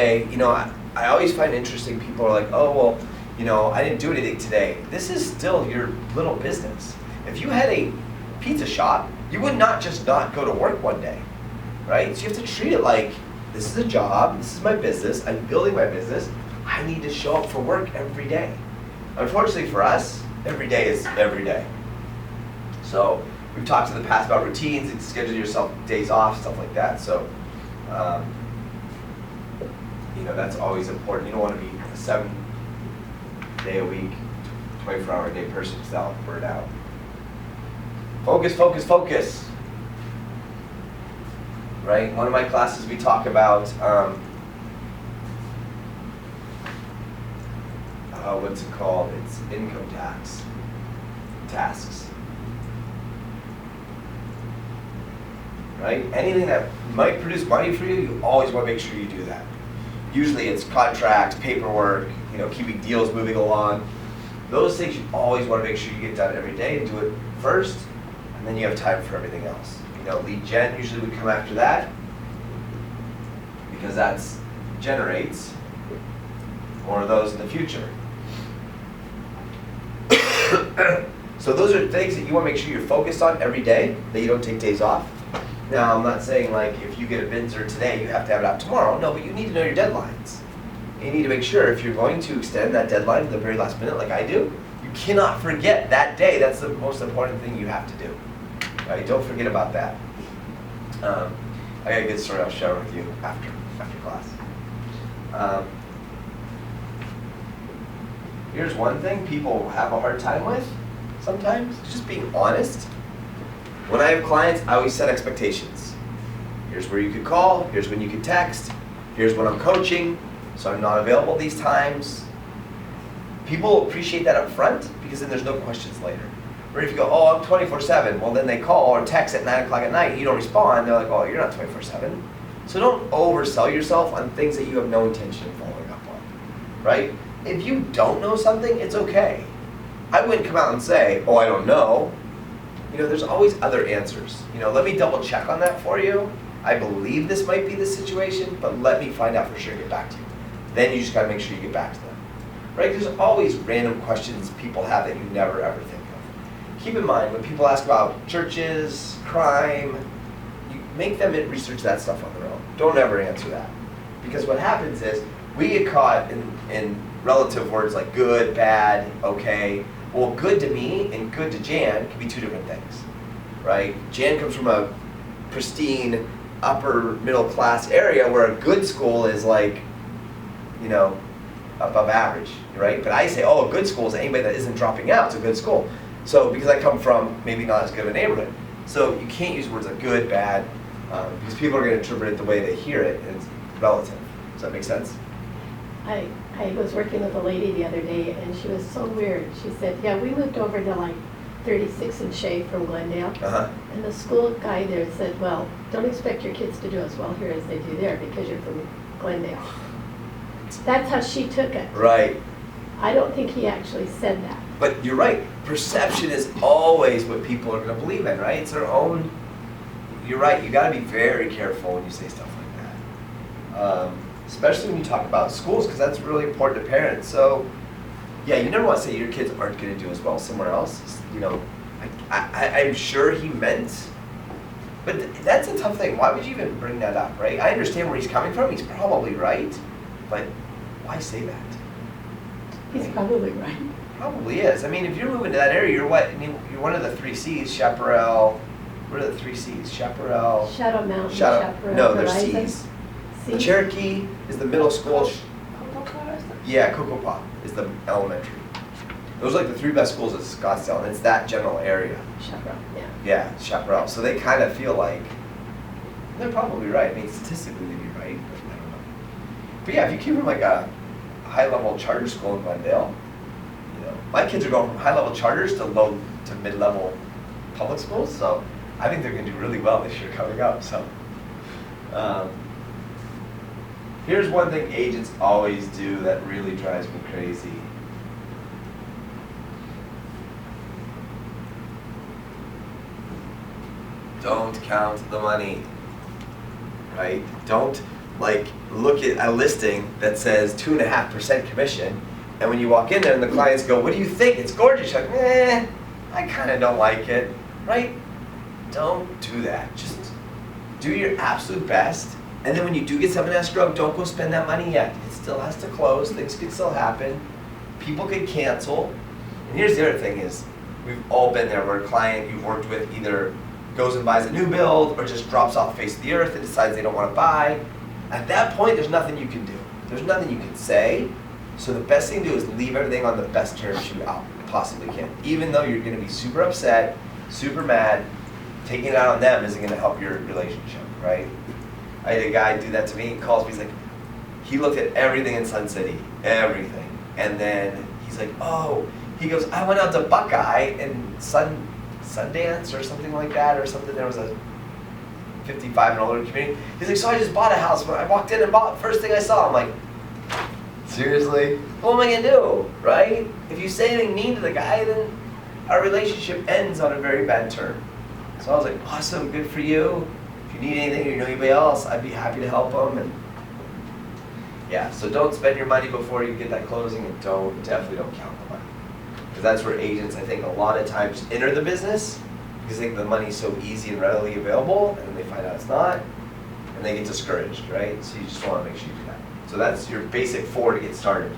say, I always find interesting, people are like, oh, well, I didn't do anything today. This is still your little business. If you had a pizza shop, you would not just not go to work one day, right? So you have to treat it like, this is a job, this is my business, I'm building my business, I need to show up for work every day. Unfortunately for us, every day is every day. So we've talked in the past about routines and schedule yourself days off, stuff like that. So, that's always important. You don't want to be a 7-day-a-week, 24-hour-a-day person because that'll burn out. Focus, focus, focus. Right? One of my classes we talk about, what's it called? It's income tasks. Right? Anything that might produce money for you, you always want to make sure you do that. Usually it's contracts, paperwork, keeping deals moving along. Those things you always want to make sure you get done every day and do it first, and then you have time for everything else. Lead gen usually would come after that because that generates more of those in the future. So those are things that you want to make sure you're focused on every day, that you don't take days off. Now, I'm not saying like if you get a Binzer today, you have to have it out tomorrow. No, but you need to know your deadlines. You need to make sure if you're going to extend that deadline to the very last minute like I do, you cannot forget that day. That's the most important thing you have to do. Right? Don't forget about that. I got a good story I'll share with you after class. Here's one thing people have a hard time with sometimes, just being honest. When I have clients, I always set expectations. Here's where you could call, here's when you could text, here's when I'm coaching, so I'm not available these times. People appreciate that up front because then there's no questions later. Or if you go, oh, I'm 24/7, well then they call or text at 9 o'clock at night and you don't respond, they're like, oh, you're not 24/7. So don't oversell yourself on things that you have no intention of following up on, right? If you don't know something, it's okay. I wouldn't come out and say, oh, I don't know. There's always other answers. Let me double check on that for you. I believe this might be the situation, but let me find out for sure and get back to you. Then you just gotta make sure you get back to them, right? There's always random questions people have that you never ever think of. Keep in mind, when people ask about churches, crime, you make them research that stuff on their own. Don't ever answer that. Because what happens is, we get caught in relative words like good, bad, okay. Well, good to me and good to Jan can be two different things, right? Jan comes from a pristine, upper middle class area where a good school is like, above average, right? But I say, oh, a good school is anybody that isn't dropping out. It's a good school. So because I come from maybe not as good of a neighborhood. So you can't use words like good, bad, because people are going to interpret it the way they hear it, and it's relative. Does that make sense? I was working with a lady the other day, and she was so weird. She said, yeah, we moved over to like 36 and Shea from Glendale. And the school guy there said, well, don't expect your kids to do as well here as they do there because you're from Glendale. That's how she took it. Right. I don't think he actually said that. But you're right. Perception is always what people are going to believe in, right? It's their own. You're right. You got to be very careful when you say stuff like that. Especially when you talk about schools, because that's really important to parents. So, yeah, you never want to say your kids aren't going to do as well somewhere else. I'm sure he meant, but that's a tough thing. Why would you even bring that up, right? I understand where he's coming from. He's probably right, but why say that? He's probably right. Probably is. I mean, if you're moving to that area, you're what? I mean, you're one of the 3 C's, Chaparral. What are the 3 C's? Chaparral. Shadow Mountain, Chaparral. No, there's C's. C? Cherokee is the middle school. Yeah, Kokopah is the elementary. Those are like the 3 best schools in Scottsdale, and it's that general area. Chaparral, yeah. Yeah, Chaparral. So they kind of feel like they're probably right. I mean, statistically they'd be right, but I don't know. But yeah, if you came from like a high-level charter school in Glendale, my kids are going from high-level charters to low to mid-level public schools, so I think they're going to do really well this year coming up. So. Here's one thing agents always do that really drives me crazy. Don't count the money, right? Don't like look at a listing that says 2.5% commission, and when you walk in there and the clients go, what do you think? It's gorgeous. You're like, I kind of don't like it, right? Don't do that. Just do your absolute best. And then when you do get something in escrow, don't go spend that money yet. It still has to close. Things could still happen. People could cancel. And here's the other thing is, we've all been there where a client you've worked with either goes and buys a new build or just drops off the face of the earth and decides they don't want to buy. At that point, there's nothing you can do. There's nothing you can say. So the best thing to do is leave everything on the best terms you possibly can. Even though you're going to be super upset, super mad, taking it out on them isn't going to help your relationship, right? I had a guy do that to me. He calls me. He's like, he looked at everything in Sun City, everything, and then he's like, oh, he goes, I went out to Buckeye and Sundance or something like that, or something. There was a 55 and older community. He's like, so I just bought a house. When I walked in and bought, first thing I saw, I'm like, seriously? What am I gonna do, right? If you say anything mean to the guy, then our relationship ends on a very bad term. So I was like, awesome, good for you. If you need anything or you know anybody else, I'd be happy to help them. And yeah, so don't spend your money before you get that closing, and definitely don't count the money. Because that's where agents, I think, a lot of times enter the business because they think the money's so easy and readily available, and then they find out it's not, and they get discouraged, right? So you just want to make sure you do that. So that's your basic 4 to get started.